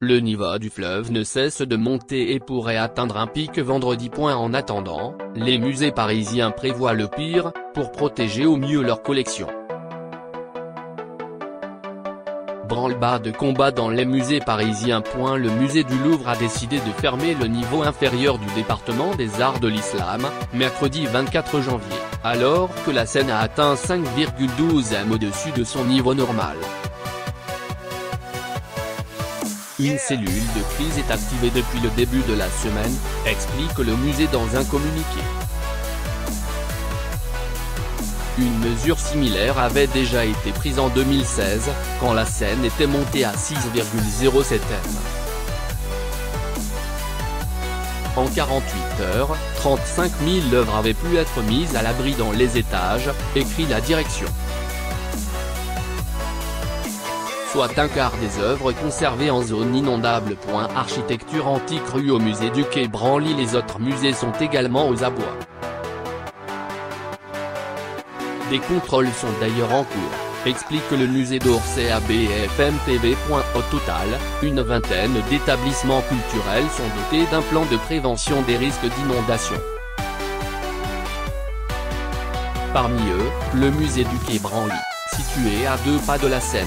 Le niveau du fleuve ne cesse de monter et pourrait atteindre un pic vendredi. En attendant, les musées parisiens prévoient le pire, pour protéger au mieux leur collection. Branle-bas de combat dans les musées parisiens. Le musée du Louvre a décidé de fermer le niveau inférieur du département des arts de l'islam, mercredi 24 janvier, alors que la Seine a atteint 5,12 m au-dessus de son niveau normal. Une cellule de crise est activée depuis le début de la semaine, explique le musée dans un communiqué. Une mesure similaire avait déjà été prise en 2016, quand la Seine était montée à 6,07 m. En 48 heures, 35 000 œuvres avaient pu être mises à l'abri dans les étages, écrit la direction. Soit un quart des œuvres conservées en zone inondable. Architecture antique rue au musée du Quai Branly. Les autres musées sont également aux abois. Des contrôles sont d'ailleurs en cours, explique le musée d'Orsay à BFM TV. Au total, une vingtaine d'établissements culturels sont dotés d'un plan de prévention des risques d'inondation. Parmi eux, le musée du Quai Branly, situé à 2 pas de la Seine.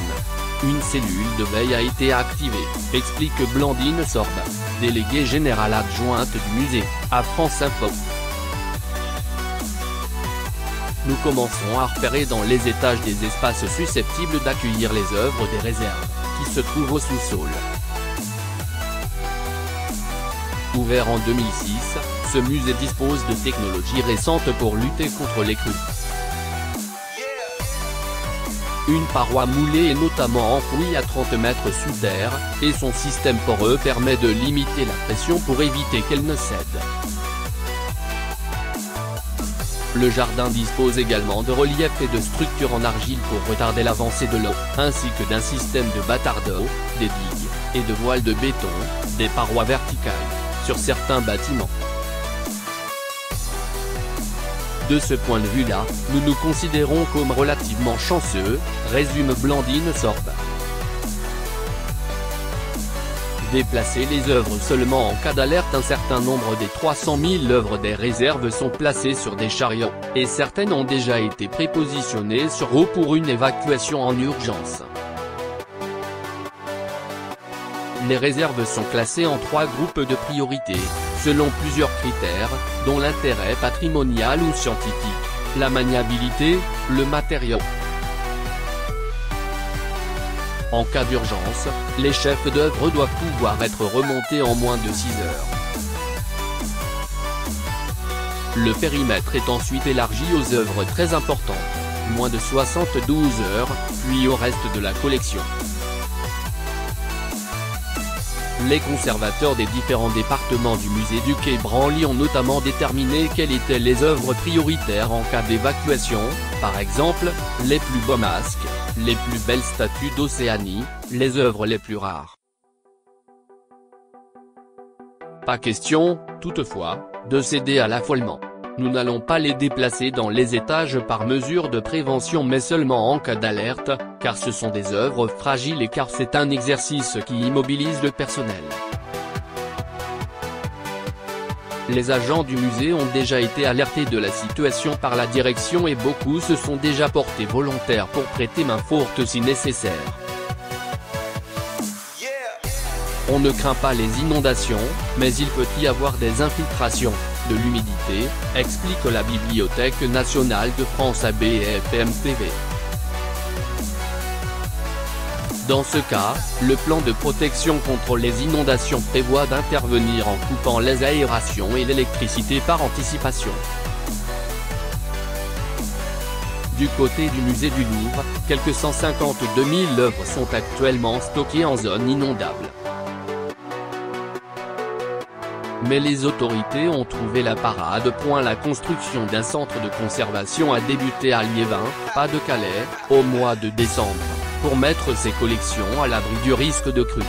Une cellule de veille a été activée, explique Blandine Sorbe, déléguée générale adjointe du musée, à France Info. Nous commençons à repérer dans les étages des espaces susceptibles d'accueillir les œuvres des réserves, qui se trouvent au sous-sol. Ouvert en 2006, ce musée dispose de technologies récentes pour lutter contre les crues. Une paroi moulée est notamment enfouie à 30 mètres sous terre, et son système poreux permet de limiter la pression pour éviter qu'elle ne cède. Le jardin dispose également de reliefs et de structures en argile pour retarder l'avancée de l'eau, ainsi que d'un système de bâtards d'eau, des digues, et de voiles de béton, des parois verticales, sur certains bâtiments. De ce point de vue-là, nous nous considérons comme relativement chanceux, résume Blandine Sorbe. Déplacer les œuvres seulement en cas d'alerte. Un certain nombre des 300 000 œuvres des réserves sont placées sur des chariots, et certaines ont déjà été prépositionnées sur eau pour une évacuation en urgence. Les réserves sont classées en 3 groupes de priorité, selon plusieurs critères, dont l'intérêt patrimonial ou scientifique, la maniabilité, le matériau. En cas d'urgence, les chefs d'œuvre doivent pouvoir être remontés en moins de 6 heures. Le périmètre est ensuite élargi aux œuvres très importantes, moins de 72 heures, puis au reste de la collection. Les conservateurs des différents départements du musée du Quai Branly ont notamment déterminé quelles étaient les œuvres prioritaires en cas d'évacuation, par exemple, les plus beaux masques, les plus belles statues d'Océanie, les œuvres les plus rares. Pas question, toutefois, de céder à l'affolement. Nous n'allons pas les déplacer dans les étages par mesure de prévention mais seulement en cas d'alerte, car ce sont des œuvres fragiles et car c'est un exercice qui immobilise le personnel. Les agents du musée ont déjà été alertés de la situation par la direction et beaucoup se sont déjà portés volontaires pour prêter main forte si nécessaire. On ne craint pas les inondations, mais il peut y avoir des infiltrations, de l'humidité, explique la Bibliothèque nationale de France à BFM TV. Dans ce cas, le plan de protection contre les inondations prévoit d'intervenir en coupant les aérations et l'électricité par anticipation. Du côté du musée du Louvre, quelques 152 000 œuvres sont actuellement stockées en zone inondable. Mais les autorités ont trouvé la parade. La construction d'un centre de conservation a débuté à Liévin, pas de Calais, au mois de décembre, pour mettre ses collections à l'abri du risque de crue.